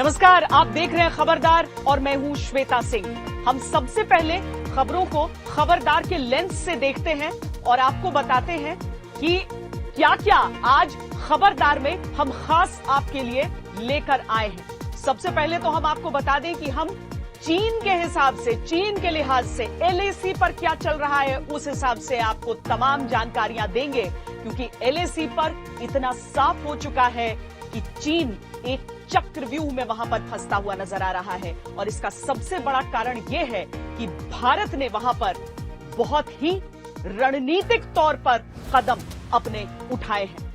नमस्कार, आप देख रहे हैं खबरदार और मैं हूं श्वेता सिंह। हम सबसे पहले खबरों को खबरदार के लेंस से देखते हैं और आपको बताते हैं कि क्या क्या आज खबरदार में हम खास आपके लिए लेकर आए हैं। सबसे पहले तो हम आपको बता दें कि हम चीन के हिसाब से, चीन के लिहाज से एलएसी पर क्या चल रहा है उस हिसाब से आपको तमाम जानकारियां देंगे, क्योंकि एलएसी पर इतना साफ हो चुका है कि चीन एक चक्रव्यूह में वहां पर फंसता हुआ नजर आ रहा है। और इसका सबसे बड़ा कारण यह है कि भारत ने वहां पर बहुत ही रणनीतिक तौर पर कदम अपने उठाए हैं।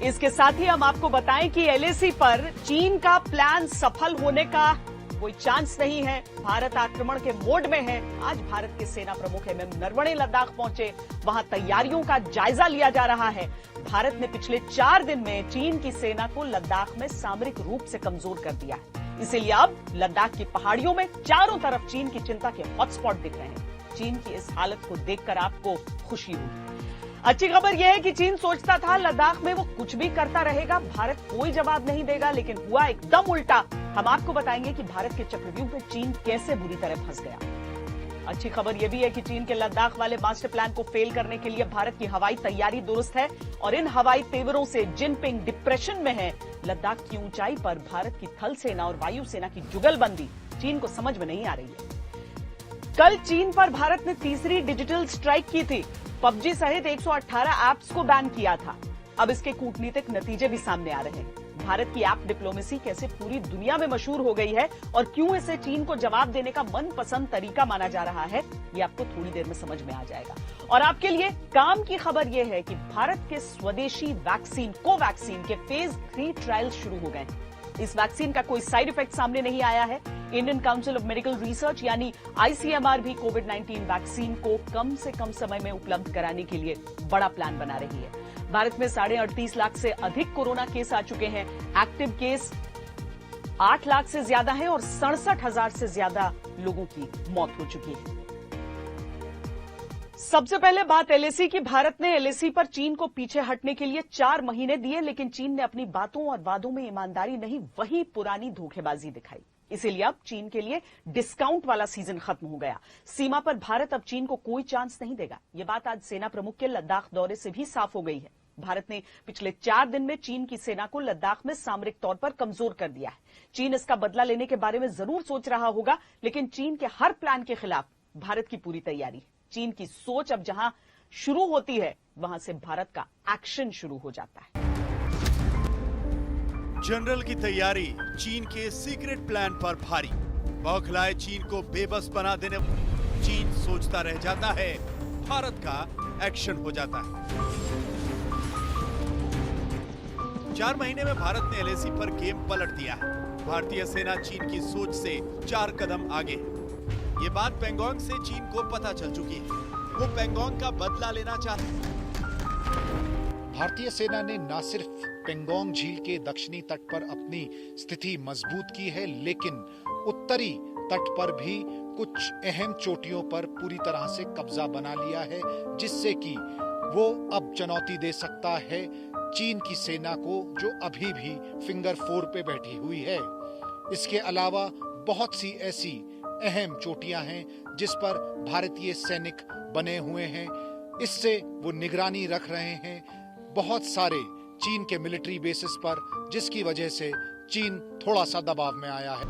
इसके साथ ही हम आपको बताएं कि एलएसी पर चीन का प्लान सफल होने का कोई चांस नहीं है। भारत आक्रमण के मोड में है। आज भारत के सेना प्रमुख एमएम नरवणे लद्दाख पहुंचे, वहां तैयारियों का जायजा लिया जा रहा है। भारत ने पिछले 4 दिन में चीन की सेना को लद्दाख में सामरिक रूप से कमजोर कर दिया है। इसीलिए अब लद्दाख की पहाड़ियों में चारों तरफ चीन की चिंता के हॉटस्पॉट दिख रहे हैं। चीन की इस हालत को देखकर आपको खुशी होगी। अच्छी खबर यह है कि चीन सोचता था लद्दाख में वो कुछ भी करता रहेगा, भारत कोई जवाब नहीं देगा, लेकिन हुआ एकदम उल्टा। हम आपको बताएंगे कि भारत के चक्रव्यूह में चीन कैसे बुरी तरह फंस गया। अच्छी खबर यह भी है कि चीन के लद्दाख वाले मास्टर प्लान को फेल करने के लिए भारत की हवाई तैयारी दुरुस्त है और इन हवाई तेवरों से जिनपिंग डिप्रेशन में है। लद्दाख की ऊंचाई पर भारत की थल सेना और वायु सेना की जुगलबंदी चीन को समझ में नहीं आ रही है। कल चीन पर भारत ने तीसरी डिजिटल स्ट्राइक की थी। पबजी सहित 118 ऐप्स को बैन किया था। अब इसके कूटनीतिक नतीजे भी सामने आ रहे हैं। भारत की ऐप डिप्लोमेसी कैसे पूरी दुनिया में मशहूर हो गई है और क्यों इसे चीन को जवाब देने का मनपसंद तरीका माना जा रहा है, ये आपको थोड़ी देर में समझ में आ जाएगा। और आपके लिए काम की खबर यह है कि भारत के स्वदेशी वैक्सीन कोवैक्सीन के फेज 3 ट्रायल शुरू हो गए। इस वैक्सीन का कोई साइड इफेक्ट सामने नहीं आया है। Indian council of medical research यानी आईसीएमआर भी कोविड-19 वैक्सीन को कम से कम समय में उपलब्ध कराने के लिए बड़ा प्लान बना रही है। भारत में 38.5 लाख से अधिक कोरोना केस आ चुके हैं। एक्टिव केस 8 लाख से ज्यादा हैं और 67,000 से ज्यादा लोगों की मौत हो चुकी है। सबसे पहले बात एलएसी की। भारत ने एलएसी पर चीन को पीछे हटने के लिए 4 महीने दिए, लेकिन चीन ने अपनी बातों और वादों में ईमानदारी नहीं, वही पुरानी धोखेबाजी दिखाई। इसीलिए अब चीन के लिए डिस्काउंट वाला सीजन खत्म हो गया। सीमा पर भारत अब चीन को कोई चांस नहीं देगा। यह बात आज सेना प्रमुख के लद्दाख दौरे से भी साफ हो गई है। भारत ने पिछले 4 दिन में चीन की सेना को लद्दाख में सामरिक तौर पर कमजोर कर दिया है। चीन इसका बदला लेने के बारे में जरूर सोच रहा होगा, लेकिन चीन के हर प्लान के खिलाफ भारत की पूरी तैयारी है। चीन की सोच अब जहां शुरू होती है, वहां से भारत का एक्शन शुरू हो जाता है। जनरल की तैयारी चीन के सीक्रेट प्लान पर भारी। बौखलाए चीन को बेबस बना देने चीन सोचता रह जाता है, भारत का एक्शन हो जाता है। 4 महीने में भारत ने एलएसी पर गेम पलट दिया है। भारतीय सेना चीन की सोच से 4 कदम आगे है। ये बात पेंगोंग से चीन को पता चल चुकी है। वो पेंगोंग का बदला लेना चाहते हैं। भारतीय सेना ने न सिर्फ पेंगोंग झील के दक्षिणी तट पर अपनी स्थिति मजबूत की है, लेकिन उत्तरी तट पर भी कुछ अहम चोटियों पर पूरी तरह से कब्जा बना लिया है, जिससे कि वो अब चुनौती दे सकता है चीन की सेना को, जो अभी भी फिंगर 4 पे बैठी हुई है। इसके अलावा बहुत सी ऐसी अहम चोटियां हैं जिस पर भारतीय सैनिक बने हुए हैं। इससे वो निगरानी रख रहे हैं बहुत सारे चीन के मिलिट्री बेसिस पर, जिसकी वजह से चीन थोड़ा सा दबाव में आया है।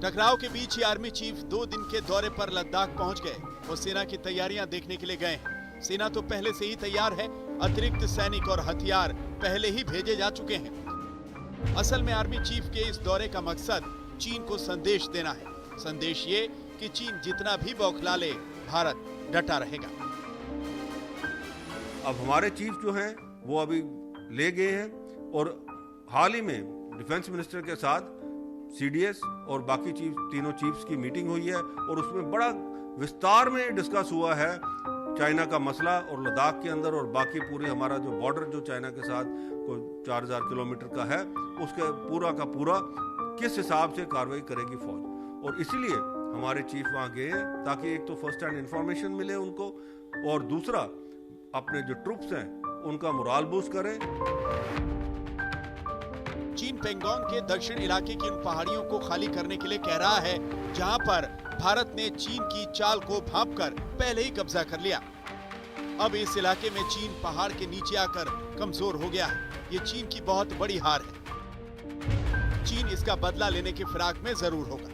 टकराव के बीच ही आर्मी चीफ 2 दिन के दौरे पर लद्दाख पहुंच गए। वो सेना की तैयारियां देखने के लिए गए हैं। सेना तो पहले से ही तैयार है। अतिरिक्त सैनिक और हथियार पहले ही भेजे जा चुके हैं। असल में आर्मी चीफ के इस दौरे का मकसद चीन को संदेश देना है। संदेश ये कि चीन जितना भी बौखला ले, भारत डटा रहेगा। अब हमारे चीफ जो हैं वो अभी ले गए हैं और हाल ही में डिफेंस मिनिस्टर के साथ सीडीएस और बाकी तीनों चीफ्स की मीटिंग हुई है और उसमें बड़ा विस्तार में डिस्कस हुआ है चाइना का मसला और लद्दाख के अंदर और बाकी पूरे हमारा जो बॉर्डर जो चाइना के साथ कोई 4000 किलोमीटर का है, उसके पूरा का पूरा किस हिसाब से कार्रवाई करेगी फौज। और इसीलिए हमारे चीफ वहाँ गए ताकि एक तो फर्स्ट हैंड इंफॉर्मेशन मिले उनको और दूसरा अपने जो ट्रूप्स हैं उनका मोराल बूस्ट करें। चीन पेंगोंग के दक्षिण इलाके की उन पहाड़ियों को खाली करने के लिए कह रहा है जहां पर भारत ने चीन की चाल को भांपकर पहले ही कब्जा कर लिया। अब इस इलाके में चीन पहाड़ के नीचे आकर कमजोर हो गया है। ये चीन की बहुत बड़ी हार है। चीन इसका बदला लेने के फिराक में जरूर होगा।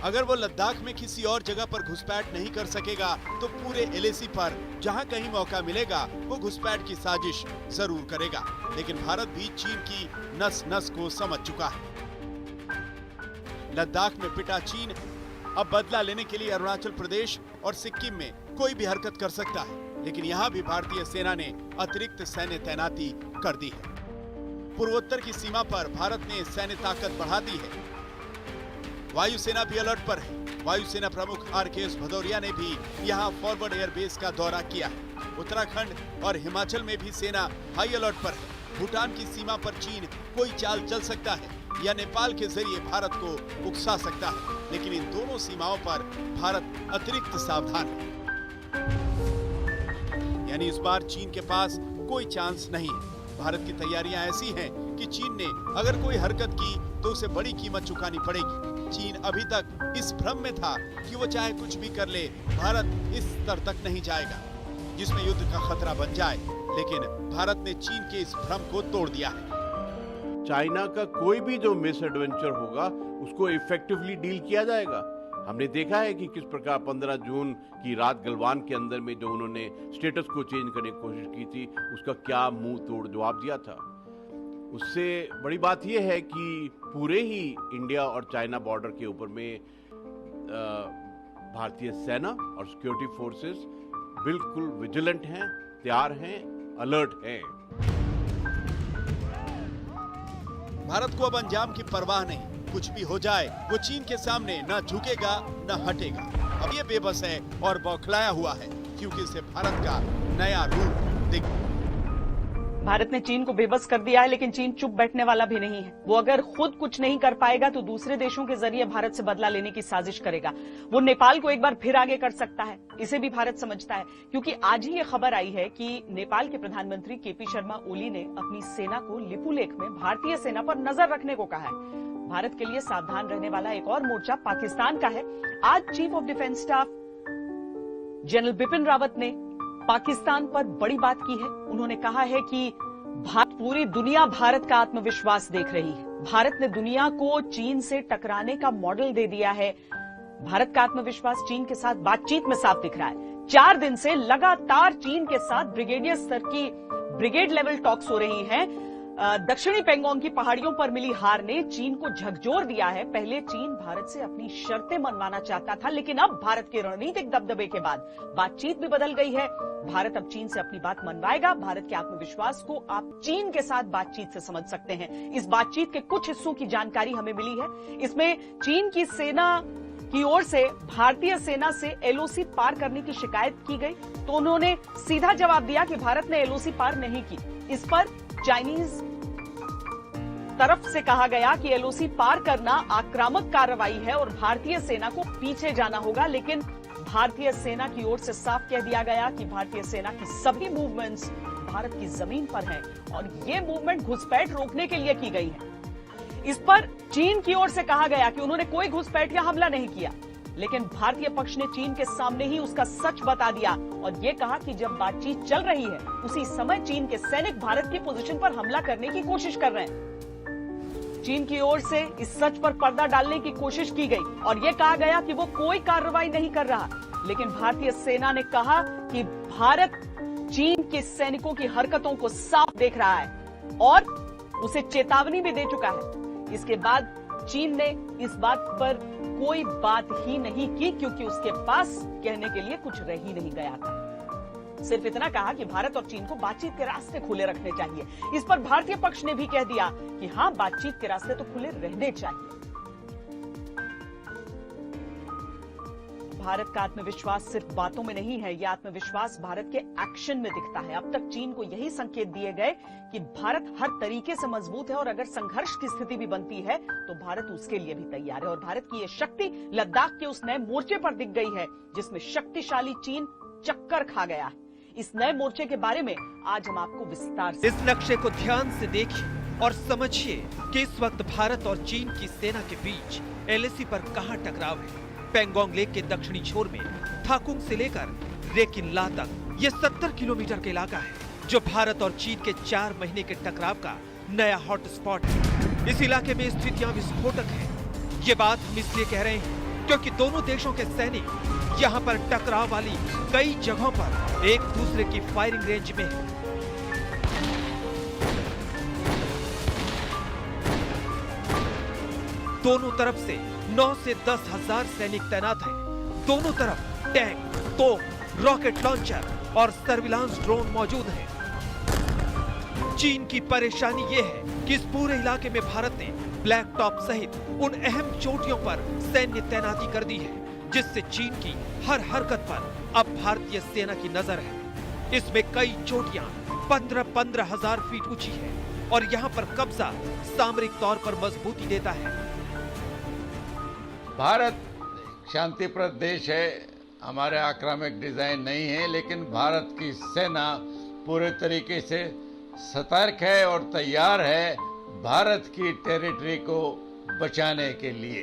अगर वो लद्दाख में किसी और जगह पर घुसपैठ नहीं कर सकेगा तो पूरे एलएसी पर जहां कहीं मौका मिलेगा वो घुसपैठ की साजिश जरूर करेगा। लेकिन भारत भी चीन की नस नस को समझ चुका है। लद्दाख में पिटा चीन अब बदला लेने के लिए अरुणाचल प्रदेश और सिक्किम में कोई भी हरकत कर सकता है। लेकिन यहाँ भी भारतीय सेना ने अतिरिक्त सैन्य तैनाती कर दी है। पूर्वोत्तर की सीमा पर भारत ने सैन्य ताकत बढ़ा दी है। वायुसेना भी अलर्ट पर है। वायुसेना प्रमुख आरकेएस भदौरिया ने भी यहाँ फॉरवर्ड एयरबेस का दौरा किया है। उत्तराखंड और हिमाचल में भी सेना हाई अलर्ट पर है। भूटान की सीमा पर चीन कोई चाल चल सकता है या नेपाल के जरिए भारत को उकसा सकता है। लेकिन इन दोनों सीमाओं पर भारत अतिरिक्त सावधान है। यानी इस बार चीन के पास कोई चांस नहीं है। भारत की तैयारियां ऐसी हैं कि चीन ने अगर कोई हरकत की तो उसे बड़ी कीमत चुकानी पड़ेगी। चीन अभी तक इस भ्रम में था कि वो चाहे कुछ भी कर ले, भारत इस स्तर तक नहीं जाएगा जिसमें युद्ध का खतरा बन जाए। लेकिन भारत ने चीन के इस भ्रम को तोड़ दिया है। चाइना का कोई भी जो मिस एडवेंचर होगा उसको इफेक्टिवली डील किया जाएगा। हमने देखा है कि किस प्रकार 15 जून की रात गलवान के अंदर में जो उन्होंने स्टेटस को चेंज करने की कोशिश की थी उसका क्या मुंह तोड़ जवाब दिया था। उससे बड़ी बात यह है कि पूरे ही इंडिया और चाइना बॉर्डर के ऊपर में भारतीय सेना और सिक्योरिटी फोर्सेस बिल्कुल विजिलेंट हैं, तैयार हैं, अलर्ट हैं। भारत को अब अंजाम की परवाह नहीं। कुछ भी हो जाए वो चीन के सामने न झुकेगा न हटेगा। अब ये बेबस है और बौखलाया हुआ है क्योंकि इसे भारत का नया रूप दिख। भारत ने चीन को बेबस कर दिया है, लेकिन चीन चुप बैठने वाला भी नहीं है। वो अगर खुद कुछ नहीं कर पाएगा तो दूसरे देशों के जरिए भारत से बदला लेने की साजिश करेगा। वो नेपाल को एक बार फिर आगे कर सकता है। इसे भी भारत समझता है, क्योंकि आज ही ये खबर आई है कि नेपाल के प्रधानमंत्री केपी शर्मा ओली ने अपनी सेना को लिपुलेख में भारतीय सेना पर नजर रखने को कहा है। भारत के लिए सावधान रहने वाला एक और मोर्चा पाकिस्तान का है। आज chief of defence staff general Bipin Rawat ने पाकिस्तान पर बड़ी बात की है। उन्होंने कहा है कि पूरी दुनिया भारत का आत्मविश्वास देख रही है। भारत ने दुनिया को चीन से टकराने का मॉडल दे दिया है। भारत का आत्मविश्वास चीन के साथ बातचीत में साफ दिख रहा है। 4 दिन से लगातार चीन के साथ ब्रिगेडियर स्तर की ब्रिगेड लेवल टॉक्स हो रही हैं। दक्षिणी पेंगोंग की पहाड़ियों पर मिली हार ने चीन को झकझोर दिया है। पहले चीन भारत से अपनी शर्तें मनवाना चाहता था, लेकिन अब भारत के रणनीतिक दबदबे के बाद बातचीत भी बदल गई है। भारत अब चीन से अपनी बात मनवाएगा। भारत के आत्मविश्वास को आप चीन के साथ बातचीत से समझ सकते हैं। इस बातचीत के कुछ हिस्सों की जानकारी हमें मिली है। इसमें चीन की सेना की ओर से भारतीय सेना से एलओसी पार करने की शिकायत की गई, तो उन्होंने सीधा जवाब दिया कि भारत ने एलओसी पार नहीं की। इस पर चाइनीज तरफ से कहा गया कि एलओसी पार करना आक्रामक कार्रवाई है और भारतीय सेना को पीछे जाना होगा। लेकिन भारतीय सेना की ओर से साफ कह दिया गया कि भारतीय सेना की सभी मूवमेंट्स भारत की जमीन पर हैं और ये मूवमेंट घुसपैठ रोकने के लिए की गई है। इस पर चीन की ओर से कहा गया कि उन्होंने कोई घुसपैठ या हमला नहीं किया, लेकिन भारतीय पक्ष ने चीन के सामने ही उसका सच बता दिया और ये कहा कि जब बातचीत चल रही है उसी समय चीन के सैनिक भारत की पोजीशन पर हमला करने की कोशिश कर रहे हैं। चीन की ओर से इस सच पर पर्दा डालने की कोशिश की गई और यह कहा गया कि वो कोई कार्रवाई नहीं कर रहा, लेकिन भारतीय सेना ने कहा कि भारत चीन के सैनिकों की हरकतों को साफ देख रहा है और उसे चेतावनी भी दे चुका है। इसके बाद चीन ने इस बात पर कोई बात ही नहीं की क्योंकि उसके पास कहने के लिए कुछ रह ही नहीं गया था। सिर्फ इतना कहा कि भारत और चीन को बातचीत के रास्ते खुले रखने चाहिए। इस पर भारतीय पक्ष ने भी कह दिया कि हां, बातचीत के रास्ते तो खुले रहने चाहिए। भारत का आत्मविश्वास सिर्फ बातों में नहीं है, यह आत्मविश्वास भारत के एक्शन में दिखता है। अब तक चीन को यही संकेत दिए गए कि भारत हर तरीके से मजबूत है और अगर संघर्ष की स्थिति भी बनती है तो भारत उसके लिए भी तैयार है। और भारत की यह शक्ति लद्दाख के उस नए मोर्चे पर दिख गई है जिसमें शक्तिशाली चीन चक्कर खा गया है। इस नए मोर्चे के बारे में आज हम आपको विस्तार से इस नक्शे को ध्यान से देखिए। और समझिए कि इस वक्त भारत और चीन की सेना के बीच एलएसी पर कहां टकराव है। पेंगोंग लेक के दक्षिणी छोर में थाकुंग से लेकर रेकिन ला तक ये 70 किलोमीटर का इलाका है जो भारत और चीन के 4 महीने के टकराव का नया हॉटस्पॉट है। इस इलाके में स्थितियां विस्फोटक हैं। ये बात हम इसलिए कह रहे हैं क्योंकि दोनों देशों के सैनिक यहाँ पर टकराव वाली कई जगहों पर एक दूसरे की फायरिंग रेंज में हैं। दोनों तरफ से 9 से 10 हजार सैनिक तैनात हैं। दोनों तरफ टैंक, तोप, रॉकेट लॉन्चर और सर्विलांस ड्रोन मौजूद हैं। चीन की परेशानी ये है कि इस पूरे इलाके में भारत ने ब्लैक टॉप सहित उन अहम चोटियों पर सैन्य तैनाती कर दी है जिससे चीन की हर हरकत पर अब भारतीय सेना की नजर है। इसमें कई चोटियां 15-15 हजार फीट ऊंची है और यहाँ पर कब्जा सामरिक तौर पर मजबूती देता है। भारत शांतिप्रद देश है, हमारे आक्रामक डिजाइन नहीं है, लेकिन भारत की सेना पूरे तरीके से सतर्क है और तैयार है भारत की टेरिटरी को बचाने के लिए।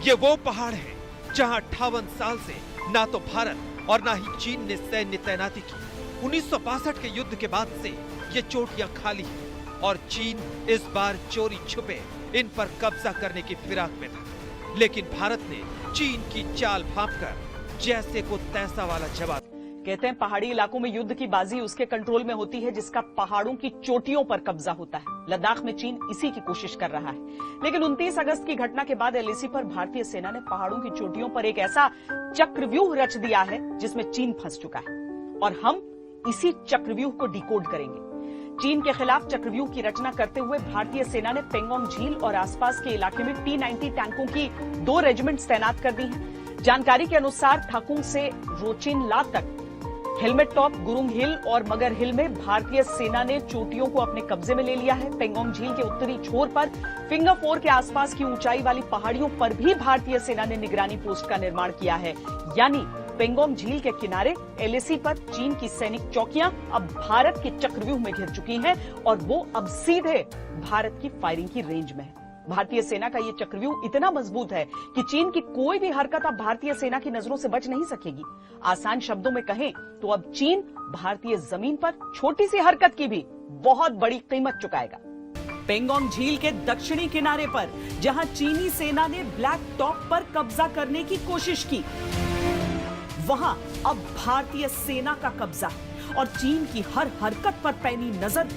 ये वो पहाड़ है जहां 58 साल से ना तो भारत और ना ही चीन ने सैन्य तैनाती की। 1962 के युद्ध के बाद से ये चोटियां खाली हैं और चीन इस बार चोरी छुपे इन पर कब्जा करने की फिराक में था। लेकिन भारत ने चीन की चाल भांपकर जैसे को तैसा वाला जवाब। कहते हैं पहाड़ी इलाकों में युद्ध की बाजी उसके कंट्रोल में होती है जिसका पहाड़ों की चोटियों पर कब्जा होता है। लद्दाख में चीन इसी की कोशिश कर रहा है। लेकिन 29 अगस्त की घटना के बाद एलएसी पर भारतीय सेना ने पहाड़ों की चोटियों पर एक ऐसा चक्रव्यूह रच दिया है जिसमें चीन फंस चुका है और हम इसी चक्रव्यूह को डिकोड करेंगे। चीन के खिलाफ चक्रव्यूह की रचना करते हुए भारतीय सेना ने पेंगोंग झील और आसपास के इलाके में T-90 टैंकों की 2 रेजिमेंट्स तैनात कर दी हैं। जानकारी के अनुसार थाकुंग से रोचिन ला तक हेलमेट टॉप, गुरुंग हिल और मगर हिल में भारतीय सेना ने चोटियों को अपने कब्जे में ले लिया है। पेंगोंग झील के उत्तरी छोर पर फिंगर 4 के आसपास की ऊंचाई वाली पहाड़ियों पर भी भारतीय सेना ने निगरानी पोस्ट का निर्माण किया है। यानी पेंगोंग झील के किनारे एलएसी पर चीन की सैनिक चौकियां अब भारत के चक्रव्यूह में घिर चुकी हैं और वो अब सीधे भारत की फायरिंग की रेंज में है। भारतीय सेना का ये चक्रव्यूह इतना मजबूत है कि चीन की कोई भी हरकत अब भारतीय सेना की नजरों से बच नहीं सकेगी। आसान शब्दों में कहें तो अब चीन भारतीय जमीन पर छोटी सी हरकत की भी बहुत बड़ी कीमत चुकाएगा। पेंगोंग झील के दक्षिणी किनारे पर जहां चीनी सेना ने ब्लैक टॉप पर कब्जा करने की कोशिश की, वहां अब भारतीय सेना का कब्जा और चीन की हर हरकत पर पैनी नजर,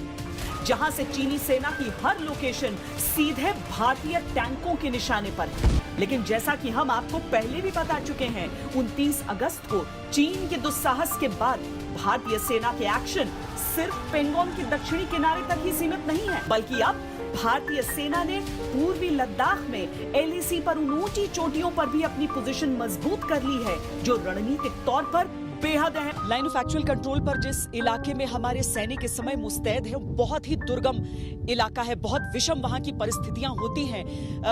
जहां से चीनी सेना की हर लोकेशन सीधे भारतीय टैंकों के निशाने पर है। लेकिन जैसा कि हम आपको पहले भी बता चुके हैं, 29 अगस्त को चीन के दुस्साहस के बाद भारतीय सेना के एक्शन सिर्फ पेंगोंग के दक्षिणी किनारे तक ही सीमित नहीं है, बल्कि अब भारतीय सेना ने पूर्वी लद्दाख में एलएसी पर उन ऊंची चोटियों पर भी अपनी पोजीशन मजबूत कर ली है जो रणनीतिक तौर पर बेहद अहम। लाइन ऑफ एक्चुअल कंट्रोल पर जिस इलाके में हमारे सैनिक इस समय मुस्तैद है, बहुत ही दुर्गम इलाका है, बहुत विषम वहां की परिस्थितियां होती हैं।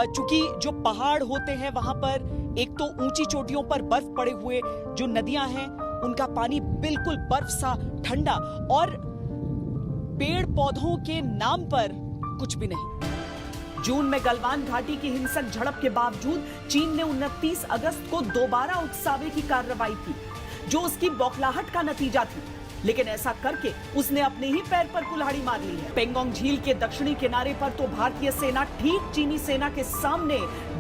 चूंकि जो पहाड़ होते हैं वहां पर एक तो ऊंची चोटियों पर बर्फ पड़े हुए, जो नदियां हैं उनका पानी बिल्कुल बर्फ सा ठंडा और पेड़ पौधों के नाम पर कुछ भी नहीं। जून में गलवान घाटी की हिंसक झड़प के बावजूद चीन ने 29 अगस्त को दोबारा उकसावे की कार्रवाई की जो उसकी बौखलाहट का नतीजा थी, लेकिन ऐसा करके उसने अपने ही पैर पर कुल्हाड़ी मार ली है। पेंगोंग झील के दक्षिणी किनारे पर तो भारतीय सेना ठीक चीनी सेना के सामने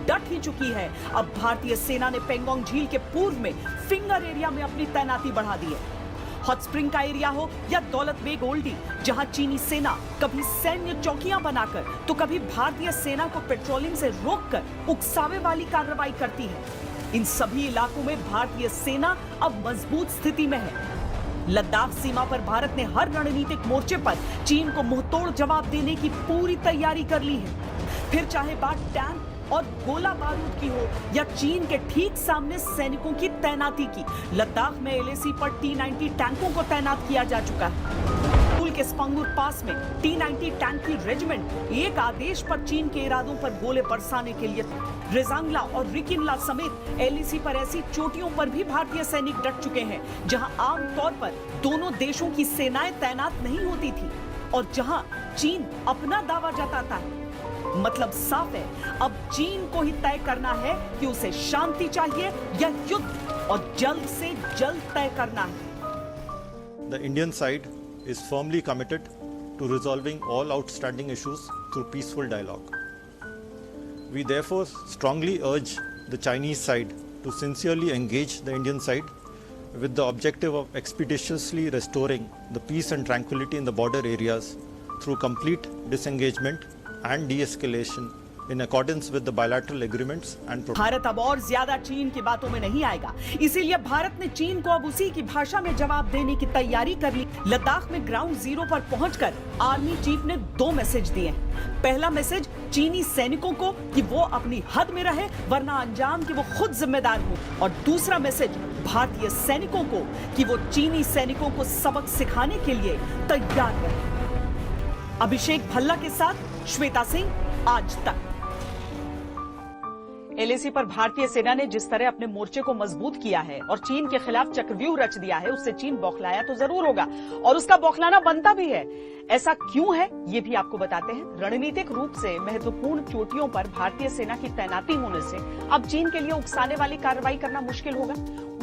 डट ही चुकी है। अब भारतीय सेना ने पेंगोंग झील के पूर्व में फिंगर एरिया में अपनी तैनाती बढ़ा दी है। हॉट स्प्रिंग का एरिया हो या दौलत बेग ओल्डी, जहां चीनी सेना कभी सैन्य चौकियां बनाकर तो कभी भारतीय सेना को पेट्रोलिंग से रोककर उकसावे वाली कार्रवाई करती है। इन सभी इलाकों में भारतीय सेना अब मजबूत स्थिति में है। लद्दाख सीमा पर भारत ने हर रणनीतिक मोर्चे पर चीन को मुंहतोड़ जवाब देने की पूरी तैयारी कर ली है। फिर चाहे बात टैंक और गोला बारूद की हो या चीन के ठीक सामने सैनिकों की तैनाती की, लद्दाख में एलएसी पर T-90 टैंकों को तैनात किया जा चुका है। के स्पंगुर पास में T-90 टैंक की रेजिमेंट एक आदेश पर चीन के इरादों पर गोले बरसाने के लिए रेजांगला और रिकिनला समेत LAC पर ऐसी चोटियों पर भी भारतीय सैनिक डट चुके हैं जहां आमतौर पर दोनों देशों की सेनाएं तैनात नहीं होती थी और जहां चीन अपना दावा जताता है। मतलब साफ है, अब चीन को ही तय करना है कि उसे शांति चाहिए या युद्ध, और जल्द से जल्द तय करना है। The Indian side is firmly committed to resolving all outstanding issues through peaceful dialogue. We therefore strongly urge the Chinese side to sincerely engage the Indian side with the objective of expeditiously restoring the peace and tranquility in the border areas through complete disengagement and de-escalation in accordance with the bilateral agreements and Bharat अब और ज्यादा चीन की बातों में नहीं आएगा, इसीलिए भारत ने चीन को अब उसी की भाषा में जवाब देने की तैयारी कर ली। लद्दाख में ग्राउंड जीरो पर पहुंचकर आर्मी चीफ ने 2 मैसेज दिए। पहला मैसेज चीनी सैनिकों को कि वो अपनी हद में रहे वरना अंजाम की वो खुद जिम्मेदार हो, और दूसरा मैसेज भारतीय सैनिकों को कि वो चीनी सैनिकों को सबक सिखाने के लिए तैयार रहे। अभिषेक भल्ला के साथ श्वेता सिंह, आज तक। LAC पर भारतीय सेना ने जिस तरह अपने मोर्चे को मजबूत किया है और चीन के खिलाफ चक्रव्यूह रच दिया है, उससे चीन बौखलाया तो जरूर होगा और उसका बौखलाना बनता भी है। ऐसा क्यों है ये भी आपको बताते हैं। रणनीतिक रूप से महत्वपूर्ण चोटियों पर भारतीय सेना की तैनाती होने से अब चीन के लिए उकसाने वाली कार्रवाई करना मुश्किल होगा।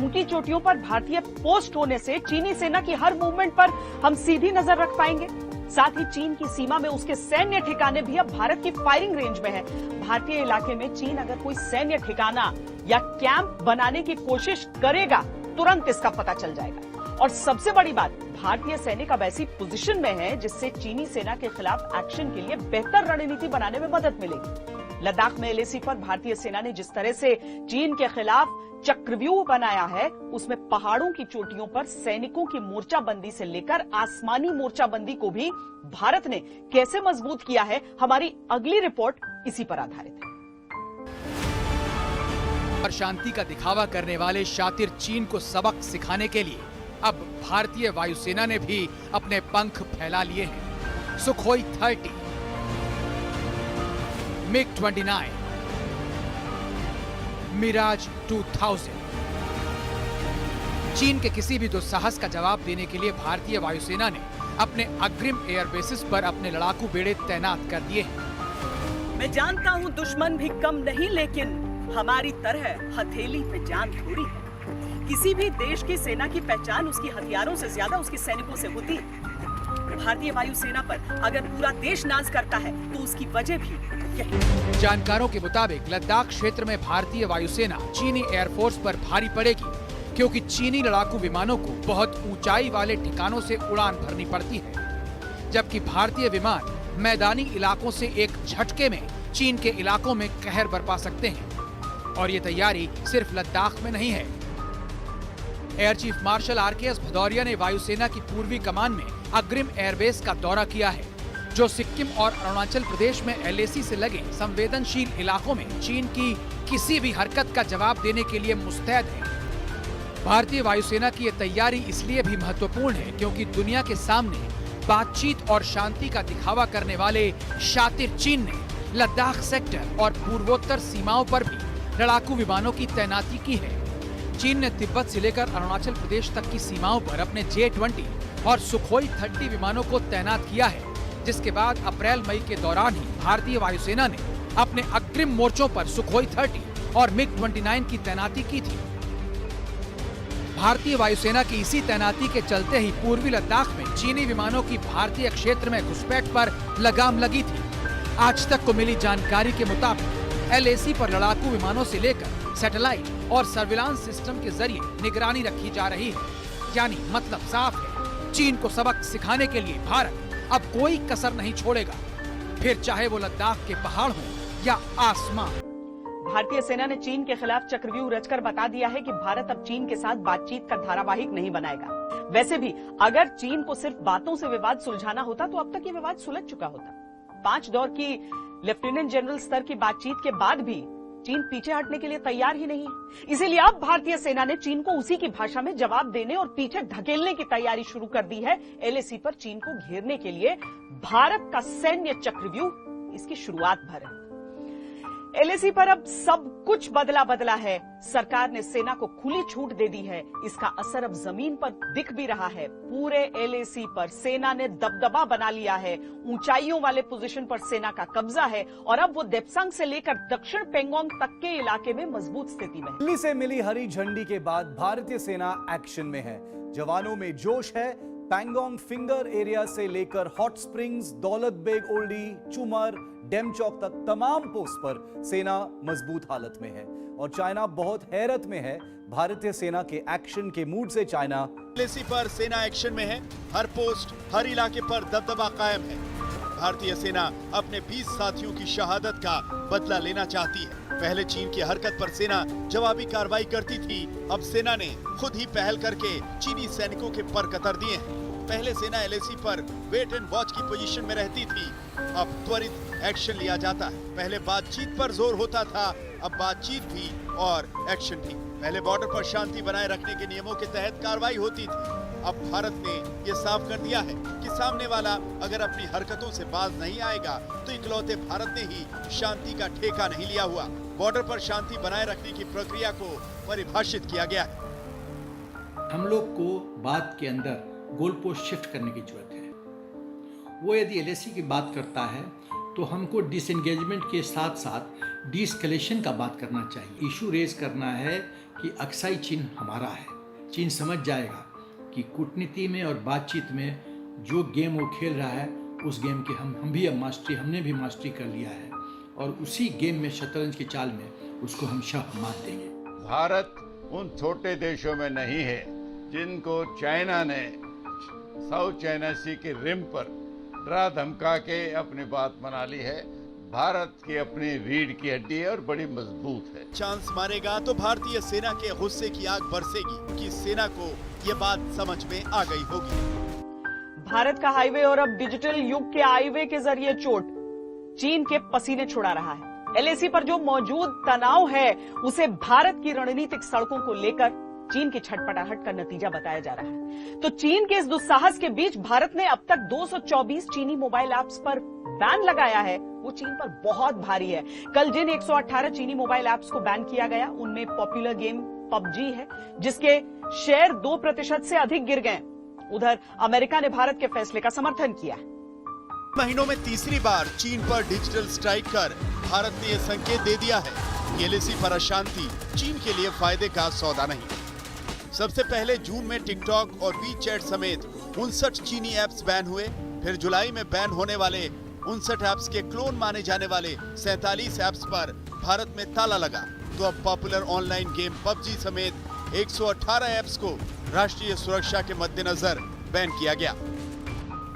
ऊंची चोटियों पर भारतीय पोस्ट होने से चीनी सेना की हर मूवमेंट पर हम सीधी नजर रख पाएंगे। साथ ही चीन की सीमा में उसके सैन्य ठिकाने भी अब भारत की फायरिंग रेंज में है। भारतीय इलाके में चीन अगर कोई सैन्य ठिकाना या कैंप बनाने की कोशिश करेगा, तुरंत इसका पता चल जाएगा। और सबसे बड़ी बात, भारतीय सैनिक अब ऐसी पोजीशन में है जिससे चीनी सेना के खिलाफ एक्शन के लिए बेहतर रणनीति बनाने में मदद मिलेगी। लद्दाख में LAC पर भारतीय सेना ने जिस तरह से चीन के खिलाफ चक्रव्यूह बनाया है, उसमें पहाड़ों की चोटियों पर सैनिकों की मोर्चाबंदी से लेकर आसमानी मोर्चाबंदी को भी भारत ने कैसे मजबूत किया है, हमारी अगली रिपोर्ट इसी पर आधारित है। और शांति का दिखावा करने वाले शातिर चीन को सबक सिखाने के लिए अब भारतीय वायुसेना ने भी अपने पंख फैला लिए हैं। Sukhoi 30, MiG-29, Mirage 2000। चीन के किसी भी दुस्साहस का जवाब देने के लिए भारतीय वायुसेना ने अपने अग्रिम एयर बेसिस पर अपने लड़ाकू बेड़े तैनात कर दिए हैं। मैं जानता हूं दुश्मन भी कम नहीं, लेकिन हमारी तरह हथेली पे जान थोड़ी है। किसी भी देश की सेना की पहचान उसकी हथियारों से ज्यादा उसके सैनिकों से होती है। भारतीय वायुसेना पर अगर पूरा देश नाज करता है तो उसकी वजह भी यही। जानकारों के मुताबिक लद्दाख क्षेत्र में भारतीय वायुसेना चीनी एयरफोर्स पर भारी पड़ेगी, क्योंकि चीनी लड़ाकू विमानों को बहुत ऊंचाई वाले ठिकानों से उड़ान भरनी पड़ती है, जबकि भारतीय विमान मैदानी इलाकों से एक झटके में चीन के इलाकों में कहर बरपा सकते हैं। और ये तैयारी सिर्फ लद्दाख में नहीं है। Air chief marshal RKS Bhadauria ने वायुसेना की पूर्वी कमान में अग्रिम एयरबेस का दौरा किया है, जो सिक्किम और अरुणाचल प्रदेश में LAC से लगे संवेदनशील इलाकों में चीन की किसी भी हरकत का जवाब देने के लिए मुस्तैद है। भारतीय वायुसेना की यह तैयारी इसलिए भी महत्वपूर्ण है क्योंकि दुनिया के सामने बातचीत और शांति का दिखावा करने वाले शातिर चीन ने लद्दाख सेक्टर और पूर्वोत्तर सीमाओं पर भी लड़ाकू विमानों की तैनाती की है। चीन ने तिब्बत से लेकर अरुणाचल प्रदेश तक की सीमाओं पर अपने J-20 और सुखोई 30 विमानों को तैनात किया है, जिसके बाद अप्रैल-मई के दौरान ही भारतीय वायुसेना ने अपने अग्रिम मोर्चों पर सुखोई 30 और MiG-29 की तैनाती की थी। भारतीय वायुसेना की इसी तैनाती के चलते ही पूर्वी लद्दाख में चीनी विमानों की भारतीय क्षेत्र में घुसपैठ पर लगाम लगी थी। आज तक को मिली जानकारी के मुताबिक LAC पर लड़ाकू विमानों से लेकर सैटेलाइट और सर्विलांस सिस्टम के जरिए निगरानी रखी जा रही है। यानी मतलब साफ है, चीन को सबक सिखाने के लिए भारत अब कोई कसर नहीं छोड़ेगा, फिर चाहे वो लद्दाख के पहाड़ हो या आसमान। भारतीय सेना ने चीन के खिलाफ चक्रव्यूह रचकर बता दिया है कि भारत अब चीन के साथ बातचीत का धारावाहिक नहीं बनाएगा। वैसे भी अगर चीन को सिर्फ बातों से विवाद सुलझाना होता तो अब तक ये विवाद सुलझ चुका होता। 5 दौर की लेफ्टिनेंट जनरल स्तर की बातचीत के बाद भी चीन पीछे हटने के लिए तैयार ही नहीं है। इसीलिए अब भारतीय सेना ने चीन को उसी की भाषा में जवाब देने और पीछे ढकेलने की तैयारी शुरू कर दी है। एलएसी पर चीन को घेरने के लिए भारत का सैन्य चक्रव्यूह इसकी शुरुआत भर है। एलएसी पर अब सब कुछ बदला है। सरकार ने सेना को खुली छूट दे दी है। इसका असर अब जमीन पर दिख भी रहा है। पूरे एलएसी पर सेना ने दबदबा बना लिया है। ऊंचाइयों वाले पोजीशन पर सेना का कब्जा है और अब वो देप्सांग से लेकर दक्षिण पेंगोंग तक के इलाके में मजबूत स्थिति में है। दिल्ली से मिली हरी झंडी के बाद भारतीय सेना एक्शन में है। जवानों में जोश है। पैंगोंग फिंगर एरिया से लेकर हॉट स्प्रिंग्स, दौलत बेग ओल्डी, चुमर, डेमचौक तक तमाम पोस्ट पर सेना मजबूत हालत में है और चाइना बहुत हैरत में है। भारतीय सेना के एक्शन के मूड से चाइना एलएसी पर सेना एक्शन में है। हर पोस्ट, हर इलाके पर दबदबा कायम है। भारतीय सेना अपने 20 साथियों की शहादत का बदला लेना चाहती है। पहले चीन की हरकत पर सेना जवाबी कार्रवाई करती थी। अब सेना ने खुद ही पहल करके चीनी सैनिकों के पर कतर दिए हैं। पहले सेना एलएसी पर वेट एंड वॉच की पोजीशन में रहती थी, अब त्वरित एक्शन लिया जाता है। पहले बातचीत पर जोर होता था, अब बातचीत भी और एक्शन भी। पहले बॉर्डर पर शांति बनाए रखने के नियमों के तहत कार्रवाई होती थी, अब भारत ने ये साफ कर दिया है कि सामने वाला अगर अपनी हरकतों से बाज नहीं आएगा तो इकलौते भारत ने ही शांति का ठेका नहीं लिया हुआ। बॉर्डर पर शांति बनाए रखने की प्रक्रिया को परिभाषित किया गया है। हम लोग को बात के अंदर गोल पोस्ट शिफ्ट करने की जरूरत है। वो यदि एलएसी की बात करता है तो हमको डिसएंगेजमेंट के साथ साथ डीएस्केलेशन का बात करना चाहिए। इशू रेज करना है कि अक्साई चीन हमारा है। चीन समझ जाएगा कि कूटनीति में और बातचीत में जो गेम वो खेल रहा है उस गेम के हमने भी मास्टरी कर लिया है और उसी गेम में शतरंज की चाल में उसको हम शाह मार देंगे। भारत उन छोटे देशों में नहीं है जिनको चाइना ने साउथ चाइना सी के रिम पर डरा धमका के अपनी बात बना ली है। भारत की अपनी रीढ़ की हड्डी है और बड़ी मजबूत है। चांस मारेगा तो भारतीय सेना के गुस्से की आग बरसेगी कि सेना को ये बात समझ में आ गई होगी। भारत का हाईवे और अब डिजिटल युग के हाईवे के जरिए चोट चीन के पसीने छुड़ा रहा है। एलएसी पर जो मौजूद तनाव है उसे भारत की रणनीतिक सड़कों को लेकर चीन की छटपटाहट का नतीजा बताया जा रहा है। तो चीन के इस दुस्साहस के बीच भारत ने अब तक 224 चीनी मोबाइल ऐप्स पर बैन लगाया है। वो चीन पर बहुत भारी है। कल जिन 118 चीनी मोबाइल ऐप्स को बैन किया गया उनमें पॉपुलर गेम पबजी है, जिसके शेयर 2% से अधिक गिर गए। उधर अमेरिका ने भारत के फैसले का समर्थन किया। महीनों में तीसरी बार चीन पर डिजिटल स्ट्राइक कर भारत ने यह संकेत दे दिया है कि एलएसी पर अशांति चीन के लिए फायदे का सौदा नहीं। सबसे पहले जून में टिकटॉक और वीचैट समेत 59 चीनी ऐप्स बैन हुए। फिर जुलाई में बैन होने वाले 59 ऐप्स के क्लोन माने जाने वाले 47 ऐप्स पर भारत में ताला लगा। तो अब पॉपुलर ऑनलाइन गेम पबजी समेत 118 ऐप्स को राष्ट्रीय सुरक्षा के मद्देनजर बैन किया गया।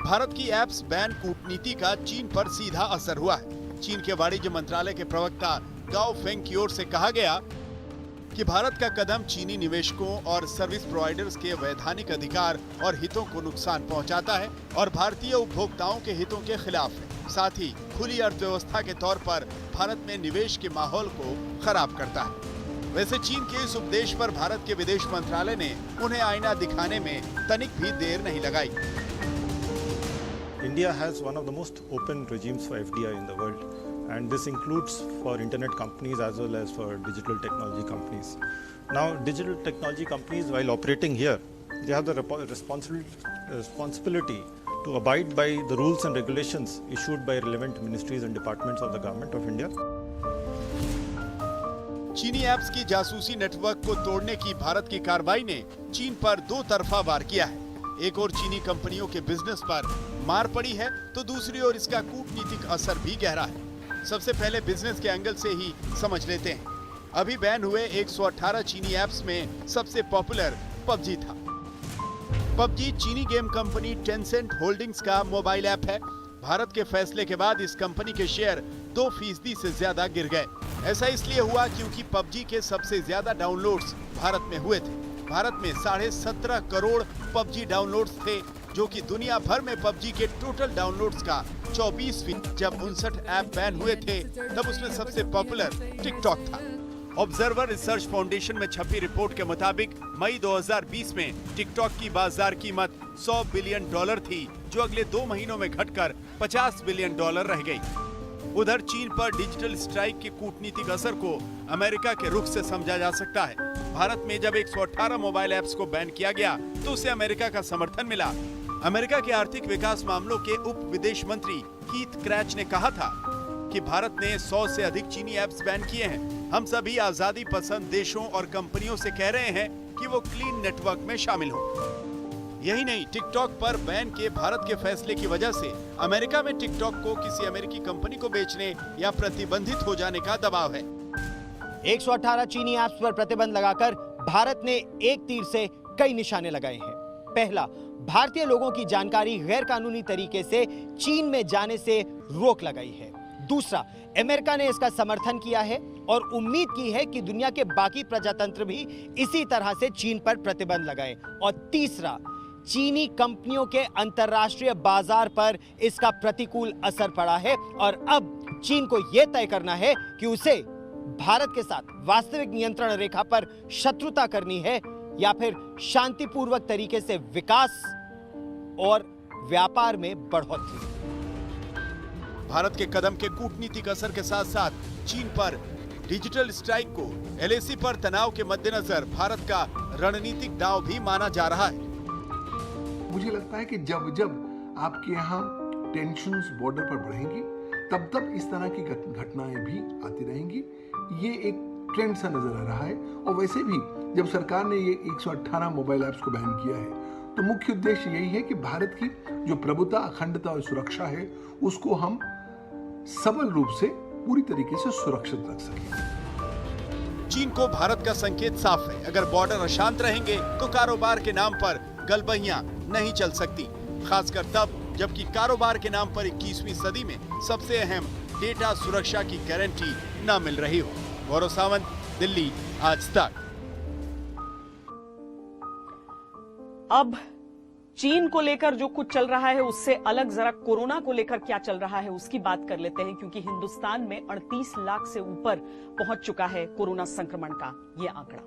भारत की ऐप्स बैन कूटनीति का चीन पर सीधा असर हुआ है। चीन के वाणिज्य मंत्रालय के प्रवक्ता गाओ फेंग की ओर से कहा गया कि भारत का कदम चीनी निवेशकों और सर्विस प्रोवाइडर्स के वैधानिक अधिकार और हितों को नुकसान पहुंचाता है और भारतीय उपभोक्ताओं के हितों के खिलाफ है। साथ ही खुली अर्थव्यवस्था के तौर पर भारत में निवेश के माहौल को खराब करता है। वैसे चीन के इस उपदेश पर भारत के विदेश मंत्रालय ने उन्हें आईना दिखाने में तनिक भी देर नहीं लगाई। India has one of the most open regimes for FDI in the world, and this includes for internet companies as well as for digital technology companies. Now, digital technology companies, while operating here, they have the responsibility to abide by the rules and regulations issued by relevant ministries and departments of the government of India. चीनी apps की जासूसी network को तोड़ने की भारत की कार्रवाई ने चीन पर दो तरफा वार किया है। एक और चीनी कंपनियों के बिजनेस पर मार पड़ी है तो दूसरी ओर इसका कूटनीतिक असर भी गहरा है। सबसे पहले बिजनेस के एंगल से ही समझ लेते हैं। अभी बैन हुए 118 चीनी ऐप्स में सबसे पॉपुलर पबजी था। पबजी चीनी गेम कंपनी टेंसेंट होल्डिंग्स का मोबाइल ऐप है। भारत के फैसले के बाद इस कंपनी के शेयर 2% से ज्यादा गिर गए। ऐसा इसलिए हुआ क्योंकि पबजी के सबसे ज्यादा डाउनलोड्स भारत में हुए थे। भारत में 17.5 करोड़ पबजी डाउनलोड्स थे। जो कि दुनिया भर में पबजी के टोटल डाउनलोड्स का 24%। जब 59 ऐप बैन हुए थे तब उसमें सबसे पॉपुलर टिकटॉक था। ऑब्जर्वर रिसर्च फाउंडेशन में छपी रिपोर्ट के मुताबिक मई 2020 में टिकटॉक की बाजार कीमत $100 बिलियन थी, जो अगले 2 महीनों में घटकर $50 बिलियन रह गई। उधर चीन पर डिजिटल स्ट्राइक के कूटनीतिक असर को अमेरिका के रुख से समझा जा सकता है। भारत में जब 118 मोबाइल ऐप्स को बैन किया गया तो उसे अमेरिका का समर्थन मिला। अमेरिका के आर्थिक विकास मामलों के उप विदेश मंत्री कीथ क्रैच ने कहा था कि भारत ने 100 से अधिक चीनी ऐप्स बैन किए हैं। हम सभी आजादी पसंद देशों और कंपनियों से कह रहे हैं कि वो क्लीन नेटवर्क में शामिल हो। यही नहीं, टिकटॉक पर बैन के भारत के फैसले की वजह से अमेरिका में टिकटॉक को किसी अमेरिकी कंपनी को बेचने या प्रतिबंधित हो जाने का दबाव है। 118 चीनी ऐप्स पर प्रतिबंध लगाकर भारत ने एक तीर से कई निशाने लगाए हैं। पहला, भारतीय लोगों की जानकारी गैर कानूनी तरीके से चीन में जाने से रोक लगाई है। दूसरा, अमेरिका ने इसका समर्थन किया है और उम्मीद की है कि दुनिया के बाकी प्रजातंत्र भी इसी तरह से चीन पर प्रतिबंध लगाएं। और तीसरा, चीनी कंपनियों के अंतर्राष्ट्रीय बाजार पर इसका प्रतिकूल असर पड़ा है और अब चीन को यह तय करना है कि उसे भारत के साथ वास्तविक नियंत्रण रेखा पर शत्रुता करनी है या फिर शांतिपूर्वक तरीके से विकास और व्यापार में बढ़ोतरी। भारत के कदम के कूटनीतिक असर के साथ साथ चीन पर डिजिटल स्ट्राइक को एलएसी पर तनाव के मद्देनजर भारत का रणनीतिक दांव भी माना जा रहा है। मुझे लगता है कि जब जब आपके यहाँ टेंशन्स बॉर्डर पर बढ़ेंगी तब तब इस तरह की घटनाएं भी आती रहेंगी। ये एक ट्रेंड सा नजर आ रहा है। और वैसे भी जब सरकार ने ये 118 मोबाइल ऐप्स को बैन किया है तो मुख्य उद्देश्य यही है कि भारत की जो प्रभुता, अखंडता और सुरक्षा है उसको हम सबल रूप से पूरी तरीके से सुरक्षित रख सकें। चीन को भारत का संकेत साफ है, अगर बॉर्डर अशांत रहेंगे तो कारोबार के नाम पर गलबहियां नहीं चल सकती, खासकर तब जबकि कारोबार के नाम पर 21वीं सदी में सबसे अहम डेटा सुरक्षा की गारंटी न मिल रही हो। गौरव सावंत, दिल्ली, आज तक। अब चीन को लेकर जो कुछ चल रहा है उससे अलग जरा कोरोना को लेकर क्या चल रहा है उसकी बात कर लेते हैं, क्योंकि हिंदुस्तान में 38 लाख से ऊपर पहुंच चुका है कोरोना संक्रमण का ये आंकड़ा।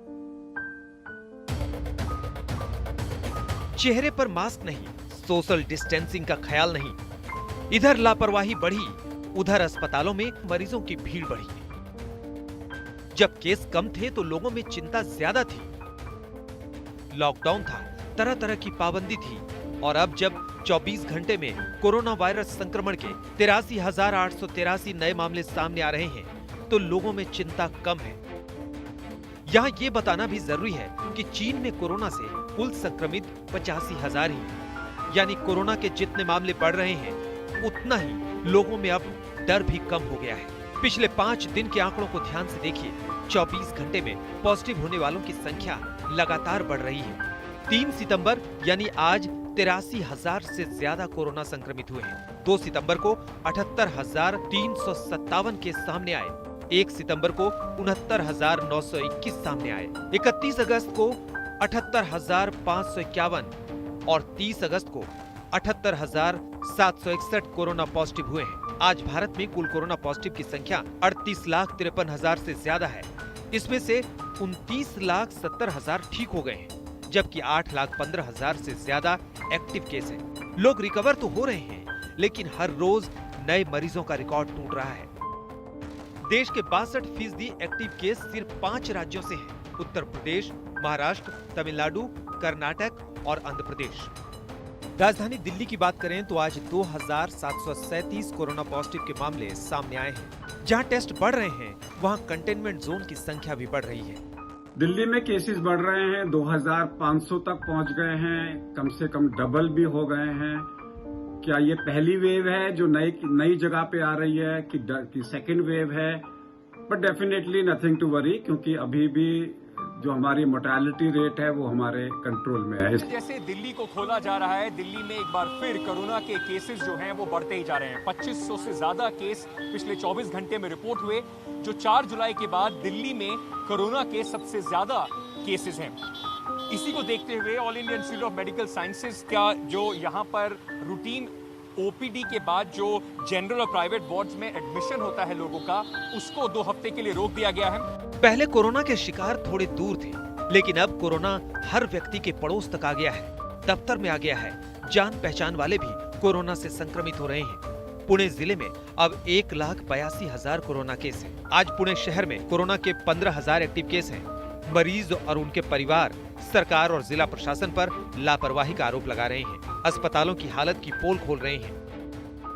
चेहरे पर मास्क नहीं, सोशल डिस्टेंसिंग का ख्याल नहीं, इधर लापरवाही बढ़ी, उधर अस्पतालों में मरीजों की भीड़ बढ़ी। जब केस कम थे तो लोगों में चिंता ज्यादा थी, लॉकडाउन था, तरह तरह की पाबंदी थी, और अब जब 24 घंटे में कोरोना वायरस संक्रमण के 83,883 नए मामले सामने आ रहे हैं तो लोगों में चिंता कम है। यहाँ ये बताना भी जरूरी है कि चीन में कोरोना से कुल संक्रमित 85,000 ही, यानी कोरोना के जितने मामले बढ़ रहे हैं उतना ही लोगों में अब डर भी कम हो गया है। पिछले 5 दिन के आंकड़ों को ध्यान से देखिए, 24 घंटे में पॉजिटिव होने वालों की संख्या लगातार बढ़ रही है। 3 सितंबर यानी आज 83,000 से ज्यादा कोरोना संक्रमित हुए हैं। 2 सितंबर को 78,357 केस सामने आए। 1 सितंबर को 69,921 सामने आए। 31 अगस्त को 78,551 और 30 अगस्त को 78,761 कोरोना पॉजिटिव हुए हैं। आज भारत में कुल कोरोना पॉजिटिव की संख्या 38,53,000 से ज्यादा है। इसमें से 29,70,000 ठीक हो गए हैं, जबकि 8,15,000 से ज्यादा एक्टिव केस हैं। लोग रिकवर तो हो रहे हैं, लेकिन हर रोज नए मरीजों का रिकॉर्ड टूट रहा है। देश के 62% एक्टिव केस सिर्फ 5 राज्यों से हैं: उत्तर प्रदेश, महाराष्ट्र, तमिलनाडु, कर्नाटक और आंध्र प्रदेश। राजधानी दिल्ली की बात करें तो आज 2,737 कोरोना पॉजिटिव के मामले सामने आए हैं। जहां टेस्ट बढ़ रहे हैं, वहां कंटेनमेंट जोन की संख्या भी बढ़ रही है। दिल्ली में केसेस बढ़ रहे हैं, 2,500 तक पहुंच गए हैं, कम से कम डबल भी हो गए हैं। क्या ये पहली वेव है जो नई जगह पे आ रही है कि सेकेंड वेव है? But definitely nothing to worry, क्योंकि अभी भी जो हमारी मोर्टेलिटी रेट है वो हमारे कंट्रोल में है। जैसे दिल्ली को खोला जा रहा है, दिल्ली में एक बार फिर कोरोना के केसेस जो हैं वो बढ़ते ही जा रहे हैं। 2500 से ज्यादा केस पिछले 24 घंटे में रिपोर्ट हुए, जो 4 जुलाई के बाद दिल्ली में कोरोना के सबसे ज्यादा केसेस हैं। इसी को देखते हुए all India institute of medical sciences का जो यहाँ पर रूटीन ओपीडी के बाद जो जनरल और प्राइवेट वार्ड्स में एडमिशन होता है लोगों का, उसको 2 हफ्ते के लिए रोक दिया गया है। पहले कोरोना के शिकार थोड़े दूर थे, लेकिन अब कोरोना हर व्यक्ति के पड़ोस तक आ गया है, दफ्तर में आ गया है। जान पहचान वाले भी कोरोना से संक्रमित हो रहे हैं। पुणे जिले में अब 1,82,000 कोरोना केस हैं। आज पुणे शहर में कोरोना के 15,000 एक्टिव केस हैं। मरीज और उनके परिवार सरकार और जिला प्रशासन पर लापरवाही का आरोप लगा रहे हैं। अस्पतालों की हालत की पोल खोल रहे हैं।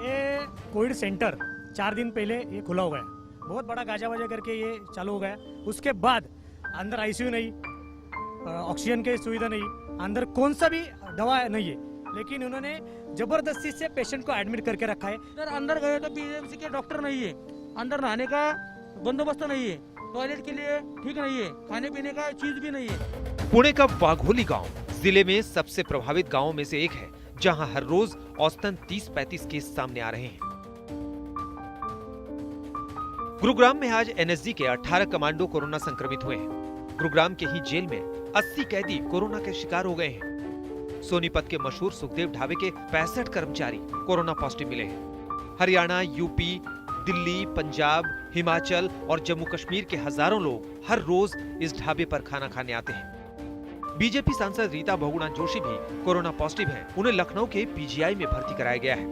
ये कोविड सेंटर 4 दिन पहले ये खुला हुआ है, बहुत बड़ा गाजा वाजा करके ये चालू हो गया। उसके बाद अंदर आईसीयू नहीं, ऑक्सीजन की सुविधा नहीं, अंदर कौन सा भी दवा नहीं है, लेकिन उन्होंने जबरदस्ती से पेशेंट को एडमिट करके रखा है। अंदर गए तो बीएमसी के डॉक्टर नहीं है, अंदर नहाने का बंदोबस्त नहीं है, टॉयलेट के लिए ठीक नहीं है, खाने पीने का चीज भी नहीं है। पुणे का वाघोली गांव जिले में सबसे प्रभावित गांवों में से एक है, जहां हर रोज औसतन 30-35 केस सामने आ रहे हैं। गुरुग्राम में आज एनएसजी के 18 कमांडो कोरोना संक्रमित हुए हैं। गुरुग्राम के ही जेल में 80 कैदी कोरोना के शिकार हो गए हैं। सोनीपत के मशहूर सुखदेव ढाबे के 65 कर्मचारी कोरोना पॉजिटिव मिले हैं। हरियाणा, यूपी, दिल्ली, पंजाब, हिमाचल और जम्मू कश्मीर के हजारों लोग हर रोज इस ढाबे पर खाना खाने आते हैं। बीजेपी सांसद रीता बहुगुणा जोशी भी कोरोना पॉजिटिव हैं। उन्हें लखनऊ के पीजीआई में भर्ती कराया गया है।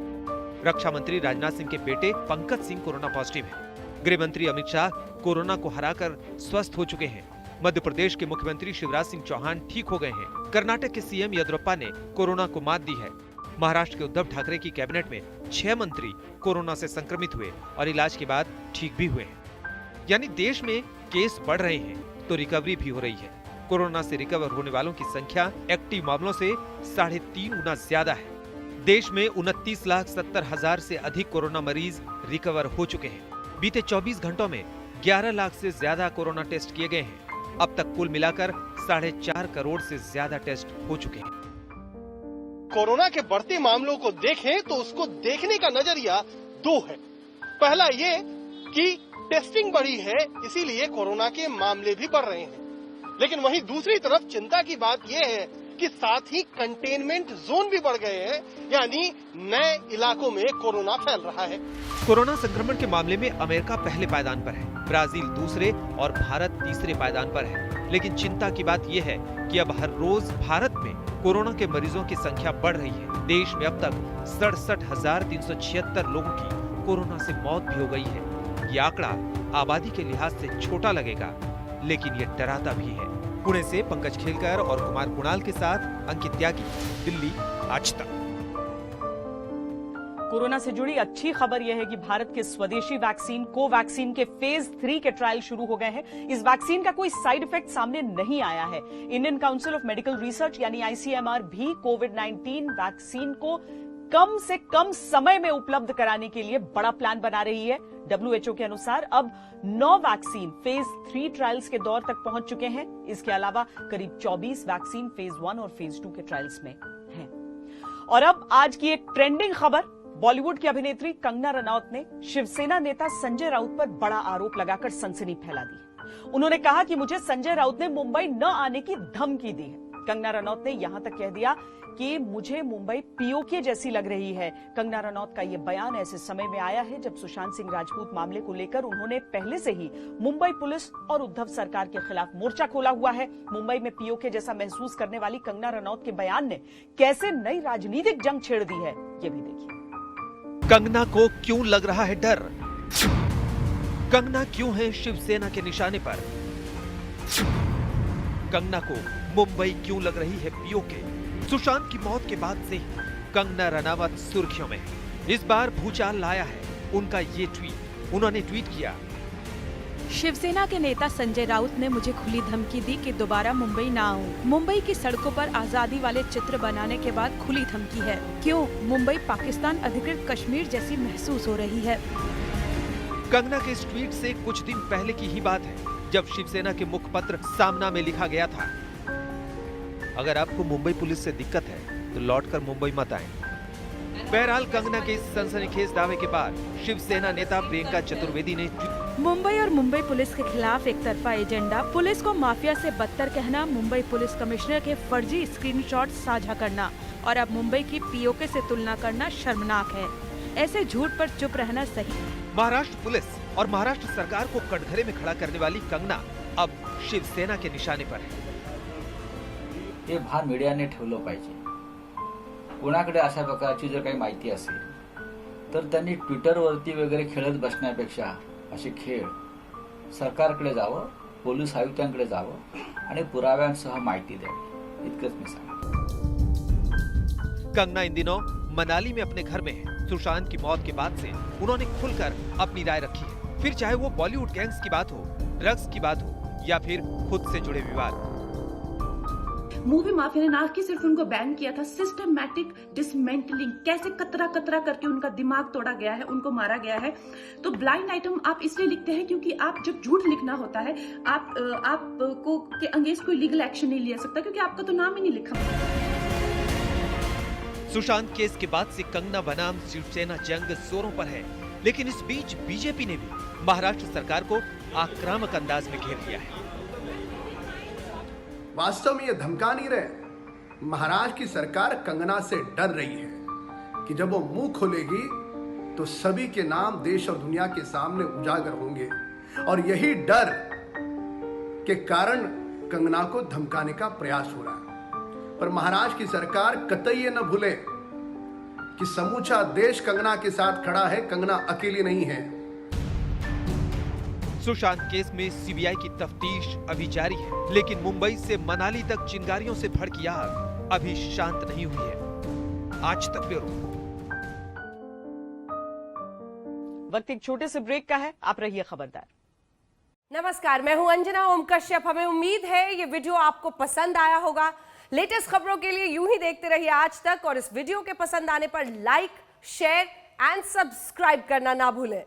रक्षा मंत्री राजनाथ सिंह के बेटे पंकज सिंह कोरोना पॉजिटिव हैं। गृह मंत्री अमित शाह कोरोना को हराकर स्वस्थ हो चुके हैं। मध्य प्रदेश के मुख्यमंत्री शिवराज सिंह चौहान ठीक हो गए हैं। कर्नाटक के सीएम येदियुरप्पा ने कोरोना को मात दी है। महाराष्ट्र के उद्धव ठाकरे की कैबिनेट में 6 मंत्री कोरोना से संक्रमित हुए और इलाज के बाद ठीक भी हुए हैं। यानी देश में केस बढ़ रहे हैं तो रिकवरी भी हो रही है। कोरोना से रिकवर होने वालों की संख्या एक्टिव मामलों से 3.5 गुना ज्यादा है। देश में 29,70,000 से अधिक कोरोना मरीज रिकवर हो चुके हैं। बीते 24 घंटों में 11 लाख से ज्यादा कोरोना टेस्ट किए गए हैं। अब तक कुल मिलाकर 4.5 करोड़ से ज्यादा टेस्ट हो चुके हैं। कोरोना के बढ़ते मामलों को देखें तो उसको देखने का नजरिया 2 है। पहला ये कि टेस्टिंग बढ़ी है, इसीलिए कोरोना के मामले भी बढ़ रहे हैं, लेकिन वहीं दूसरी तरफ चिंता की बात यह है कि साथ ही कंटेनमेंट जोन भी बढ़ गए हैं, यानी नए इलाकों में कोरोना फैल रहा है। कोरोना संक्रमण के मामले में अमेरिका पहले पायदान पर है, ब्राजील दूसरे और भारत तीसरे पायदान पर है। लेकिन चिंता की बात यह है कि अब हर रोज भारत में कोरोना के मरीजों की संख्या बढ़ रही है। देश में अब तक 67,376 लोगों की कोरोना से मौत भी हो गई है। ये आंकड़ा आबादी के लिहाज से छोटा लगेगा, लेकिन ये डराता भी है। पुणे से पंकज खेलकर और कुमार कुणाल के साथ अंकित त्यागी, दिल्ली, आज तक। कोरोना से जुड़ी अच्छी खबर यह है कि भारत के स्वदेशी वैक्सीन कोवैक्सीन के फेज 3 के ट्रायल शुरू हो गए हैं। इस वैक्सीन का कोई साइड इफेक्ट सामने नहीं आया है। Indian council of medical research यानी ICMR भी कोविड-19 वैक्सीन को कम से कम समय में उपलब्ध कराने के लिए बड़ा प्लान बना रही है। WHO के अनुसार अब 9 वैक्सीन फेज 3 ट्रायल्स के दौर तक पहुंच चुके हैं। इसके अलावा करीब 24 वैक्सीन फेज 1 और फेज 2 के ट्रायल्स में हैं। और अब आज की एक ट्रेंडिंग खबर, बॉलीवुड की अभिनेत्री कंगना रनौत ने शिवसेना नेता संजय राउत पर बड़ा आरोप लगाकर सनसनी फैला दी। उन्होंने कहा कि मुझे संजय राउत ने मुंबई न आने की धमकी दी है। कंगना रनौत ने यहां तक कह दिया कि मुझे मुंबई पीओके जैसी लग रही है। कंगना रनौत का यह बयान ऐसे समय में आया है जब सुशांत सिंह राजपूत मामले को लेकर उन्होंने पहले से ही मुंबई पुलिस और उद्धव सरकार के खिलाफ मोर्चा खोला हुआ है। मुंबई में पीओके जैसा महसूस करने वाली कंगना रनौत के बयान ने कैसे नई राजनीतिक जंग छेड़ दी है, ये भी देखिए। कंगना को क्यों लग रहा है डर? कंगना क्यों है शिवसेना के निशाने पर? कंगना को मुंबई क्यों लग रही है पीओके? सुशांत की मौत के बाद से कंगना रनावत सुर्खियों में। इस बार भूचाल लाया है उनका ये ट्वीट। उन्होंने ट्वीट किया, शिवसेना के नेता संजय राउत ने मुझे खुली धमकी दी कि दोबारा मुंबई ना आऊं। मुंबई की सड़कों पर आजादी वाले चित्र बनाने के बाद खुली धमकी है। क्यों? मुंबई पाकिस्तान अधिकृत कश्मीर जैसी महसूस हो रही है। कंगना के इस ट्वीट से कुछ दिन पहले की ही बात है जब शिवसेना के मुखपत्र सामना में लिखा गया था, अगर आपको मुंबई पुलिस से दिक्कत है तो लौटकर मुंबई मत आएं। बहरहाल कंगना के इस सनसनीखेज दावे के बाद शिवसेना नेता प्रियंका चतुर्वेदी ने मुंबई और मुंबई पुलिस के खिलाफ एक तरफा एजेंडा, पुलिस को माफिया से बदतर कहना, मुंबई पुलिस कमिश्नर के फर्जी स्क्रीनशॉट साझा करना और अब मुंबई की पीओके से तुलना करना शर्मनाक है। ऐसे झूठ पर चुप रहना सही। महाराष्ट्र पुलिस और महाराष्ट्र सरकार को कटघरे में खड़ा करने वाली कंगना अब शिवसेना के निशाने पर है। हे भान मीडियाने ठेवलं पाहिजे। कोणाकडे अशा प्रकारची जर काही माहिती असेल तर त्यांनी ट्विटरवरती वगैरे खेळत बसण्यापेक्षा असे खेळ सरकारकडे जावं, पोलीस आयुक्तांकडे जावं आणि पुराव्यांसह माहिती द्यावी, इतकंच मी सांगतो। कंगना इन दिनों मनाली में अपने घर में है। सुशांत की मौत के बाद से उन्होंने खुलकर अपनी राय रखी है, फिर चाहे वो बॉलीवुड गैंग्स की बात हो, ड्रग्स की बात हो या फिर खुद से जुड़े विवाद। मूवी माफिया ने ना कि सिर्फ उनको बैन किया था, सिस्टमैटिक डिसमेंटलिंग, कैसे कतरा कतरा करके उनका दिमाग तोड़ा गया है, उनको मारा गया है। तो ब्लाइंड आइटम आप इसलिए लिखते हैं क्योंकि आप जब झूठ लिखना होता है आपको के अंगेंस्ट कोई लीगल एक्शन नहीं लिया सकता क्योंकि आपका तो नाम ही नहीं लिखा। सुशांत केस के बाद से कंगना बनाम शिवसेना जंग जोरों पर है, लेकिन इस बीच बीजेपी ने भी महाराष्ट्र सरकार को आक्रामक अंदाज में घेर लिया है। वास्तव में ये धमका नहीं रहे, महाराष्ट्र की सरकार कंगना से डर रही है कि जब वो मुंह खोलेगी तो सभी के नाम देश और दुनिया के सामने उजागर होंगे और यही डर के कारण कंगना को धमकाने का प्रयास हो रहा है। पर महाराष्ट्र की सरकार कतई ये न भूले कि समूचा देश कंगना के साथ खड़ा है, कंगना अकेली नहीं है। सुशांत केस में सीबीआई की तफ्तीश अभी जारी है, लेकिन मुंबई से मनाली तक चिंगारियों से भड़की आग अभी शांत नहीं हुई है। आज तक ब्यूरो। वक्त एक छोटे से ब्रेक का है, आप रहिए खबरदार। नमस्कार, मैं हूं अंजना ओम कश्यप। हमें उम्मीद है ये वीडियो आपको पसंद आया होगा। लेटेस्ट खबरों के लिए यूं ही देखते रहिए आज तक और इस वीडियो के पसंद आने पर लाइक, शेयर एंड सब्सक्राइब करना ना भूलें।